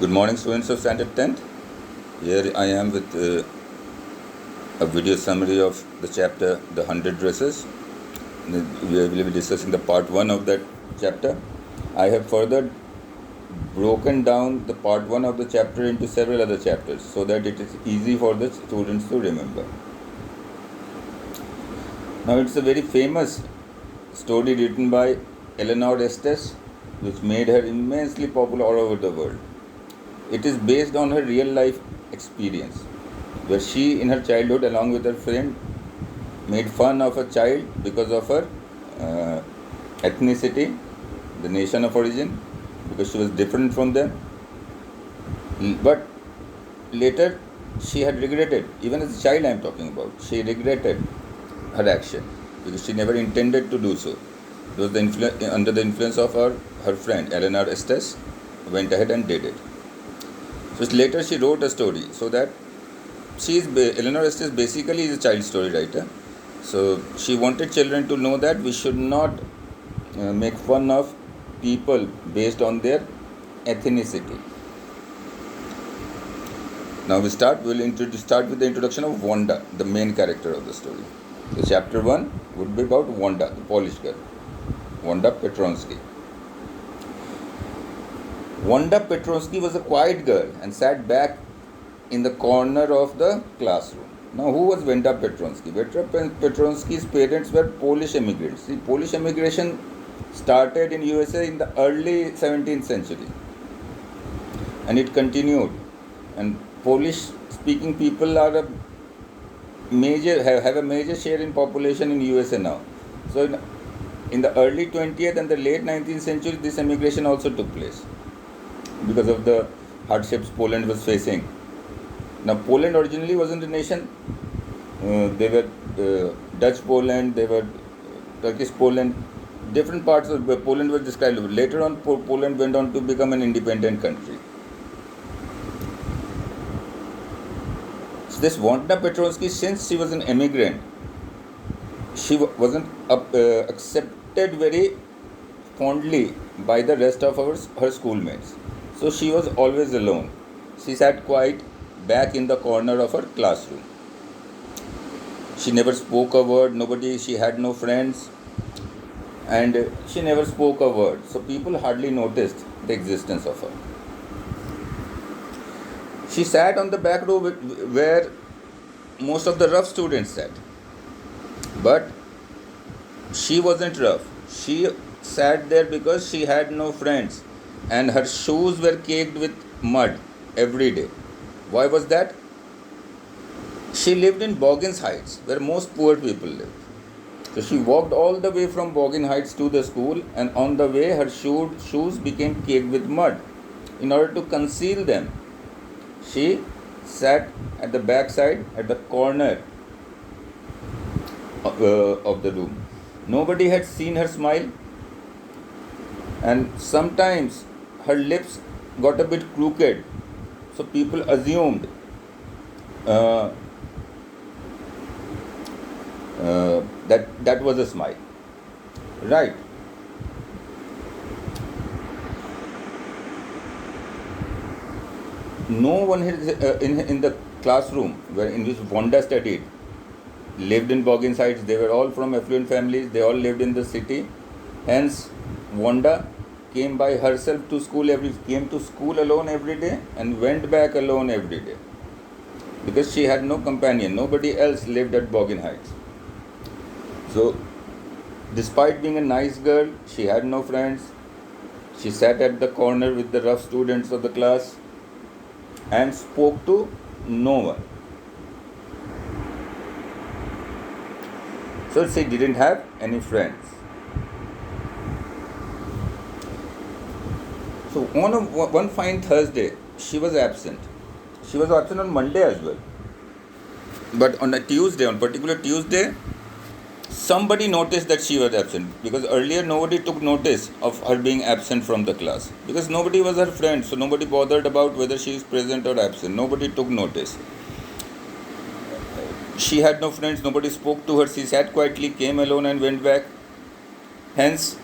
Good morning, students of Standard 10th. Here I am with a video summary of the chapter The 100 Dresses. We will be discussing the part 1 of that chapter. I have further broken down the part 1 of the chapter into several other chapters so that it is easy for the students to remember. Now, it's a very famous story written by Eleanor Estes, which made her immensely popular all over the world. It is based on her real life experience, where she, in her childhood, along with her friend, made fun of a child because of her ethnicity, the nation of origin, because she was different from them. But later, she had regretted, even as a child I am talking about, she regretted her action because she never intended to do so. It was under the influence of her friend, Eleanor Estes, went ahead and did it. So later she wrote a story, so that Eleanor Estes basically is a child story writer. So she wanted children to know that we should not make fun of people based on their ethnicity. Now we start with the introduction of Wanda, the main character of the story. So chapter 1 would be about Wanda, the Polish girl, Wanda Petronsky. Wanda Petronsky was a quiet girl and sat back in the corner of the classroom. Now, who was Wanda Petronsky? Wanda Petronsky's parents were Polish immigrants. See, Polish immigration started in USA in the early 17th century, and it continued. And Polish-speaking people are have a major share in population in USA now. So, in the early 20th and the late 19th century, this immigration also took place because of the hardships Poland was facing. Now, Poland originally wasn't a nation. They were Dutch Poland, they were Turkish Poland. Different parts of Poland were described. Later on, Poland went on to become an independent country. So this Wanda Petronsky, since she was an immigrant, she wasn't accepted very fondly by the rest of her schoolmates. So she was always alone. She sat quiet back in the corner of her classroom. She never spoke a word, she had no friends, and she never spoke a word. So people hardly noticed the existence of her. She sat on the back row where most of the rough students sat. But she wasn't rough. She sat there because she had no friends, and her shoes were caked with mud every day. Why was that? She lived in Boggins Heights, where most poor people live. So she walked all the way from Boggins Heights to the school, and on the way her shoes became caked with mud. In order to conceal them, she sat at the back side, at the corner of the room. Nobody had seen her smile, and sometimes her lips got a bit crooked, so people assumed that was a smile, right? No one in the classroom in which Wanda studied lived in Boggins Heights. They were all from affluent families. They all lived in the city. Hence, Wanda came by herself to school came to school alone every day and went back alone every day because she had no companion. Nobody else lived at Boggins Heights. So, despite being a nice girl, she had no friends. She sat at the corner with the rough students of the class and spoke to no one. So she didn't have any friends. So on one fine Thursday, she was absent. She was absent on Monday as well. But on particular Tuesday, somebody noticed that she was absent, because earlier nobody took notice of her being absent from the class because nobody was her friend. So nobody bothered about whether she is present or absent. Nobody took notice. She had no friends. Nobody spoke to her. She sat quietly, came alone and went back. Hence,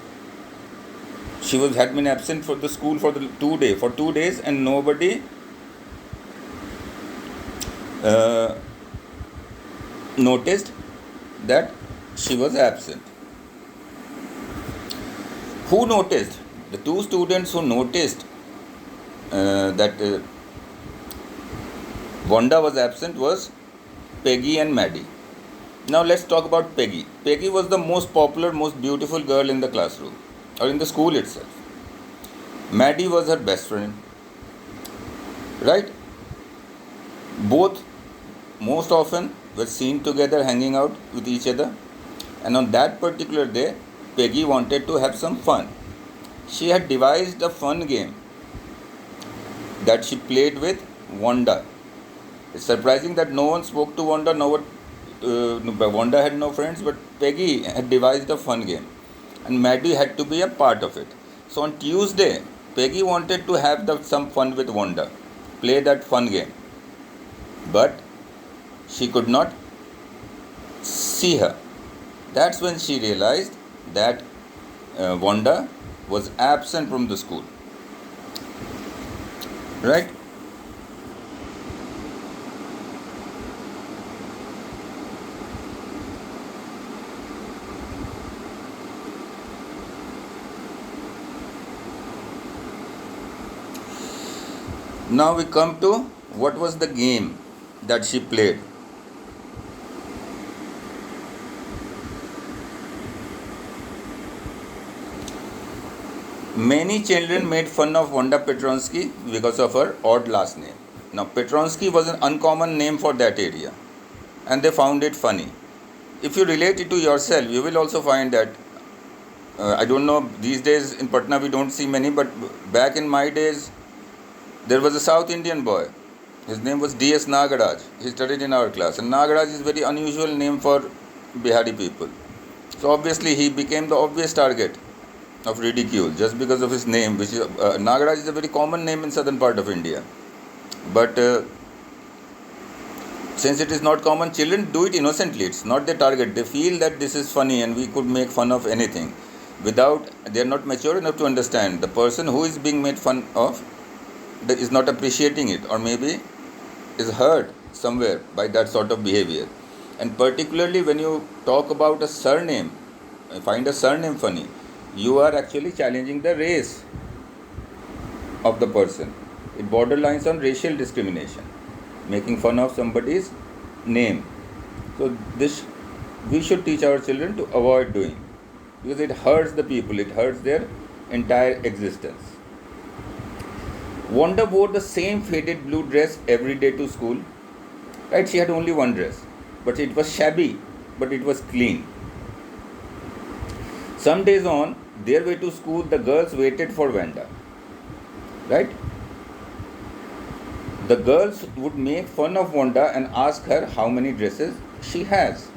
She was had been absent for the school for the 2 days, and nobody uh, noticed that she was absent. Who noticed? The two students who noticed that Wanda was absent was Peggy and Maddie. Now let's talk about Peggy. Peggy was the most popular, most beautiful girl in the classroom or in the school itself. Maddie was her best friend, right? Both most often were seen together hanging out with each other, and on that particular day, Peggy wanted to have some fun. She had devised a fun game that she played with Wanda. It's surprising that no one spoke to Wanda. Wanda had no friends, but Peggy had devised a fun game, and Maddie had to be a part of it. So on Tuesday, Peggy wanted to have some fun with Wanda, play that fun game, but she could not see her. That's when she realized that Wanda was absent from the school. Right? Now we come to what was the game that she played. Many children made fun of Wanda Petronsky because of her odd last name. Now, Petronsky was an uncommon name for that area, and they found it funny. If you relate it to yourself, you will also find that. I don't know, these days in Patna we don't see many, but back in my days, there was a South Indian boy. His name was D.S. Nagaraj. He studied in our class, and Nagaraj is a very unusual name for Bihari people. So obviously he became the obvious target of ridicule just because of his name, which is Nagaraj is a very common name in southern part of India. But since it is not common, children do it innocently. It's not their target. They feel that this is funny and we could make fun of anything. They are not mature enough to understand the person who is being made fun of is not appreciating it, or maybe is hurt somewhere by that sort of behavior. And particularly when you talk about a surname, find a surname funny, you are actually challenging the race of the person. It borderlines on racial discrimination, making fun of somebody's name. So this we should teach our children to avoid doing, because it hurts the people, it hurts their entire existence. Wanda wore the same faded blue dress every day to school. Right? She had only one dress, but it was shabby, but it was clean. Some days on their way to school, the girls waited for Wanda. Right? The girls would make fun of Wanda and ask her how many dresses she has.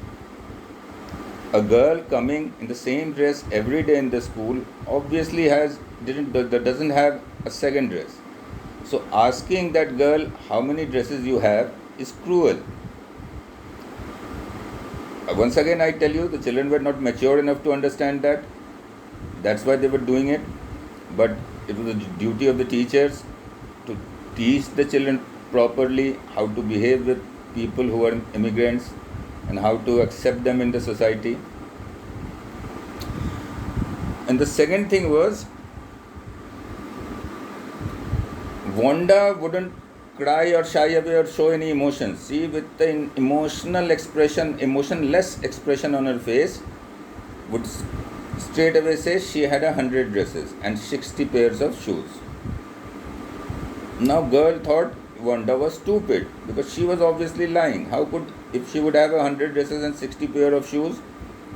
A girl coming in the same dress every day in the school obviously doesn't have a second dress. So asking that girl how many dresses you have is cruel. Once again I tell you, the children were not mature enough to understand that. That's why they were doing it. But it was the duty of the teachers to teach the children properly how to behave with people who are immigrants and how to accept them in the society. And the second thing was, Wanda wouldn't cry or shy away or show any emotions. See, with the emotionless expression on her face, would straight away say she had 100 dresses and 60 pairs of shoes. Now, girl thought Wanda was stupid because she was obviously lying. If she would have 100 dresses and 60 pair of shoes,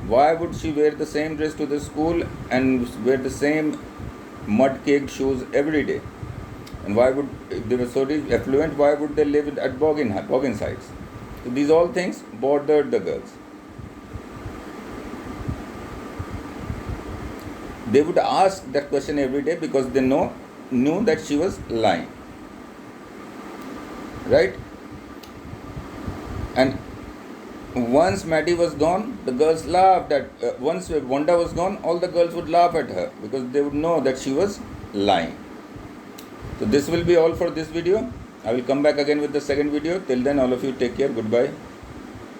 why would she wear the same dress to the school and wear the same mud-caked shoes every day? And why would, if they were so affluent, why would they live at boggin sites? So these all things bothered the girls. They would ask that question every day because they knew that she was lying. Right? And Once Maddie was gone, the girls laughed at. Once Wanda was gone, all the girls would laugh at her because they would know that she was lying. So this will be all for this video. I will come back again with the second video. Till then, all of you take care. Goodbye.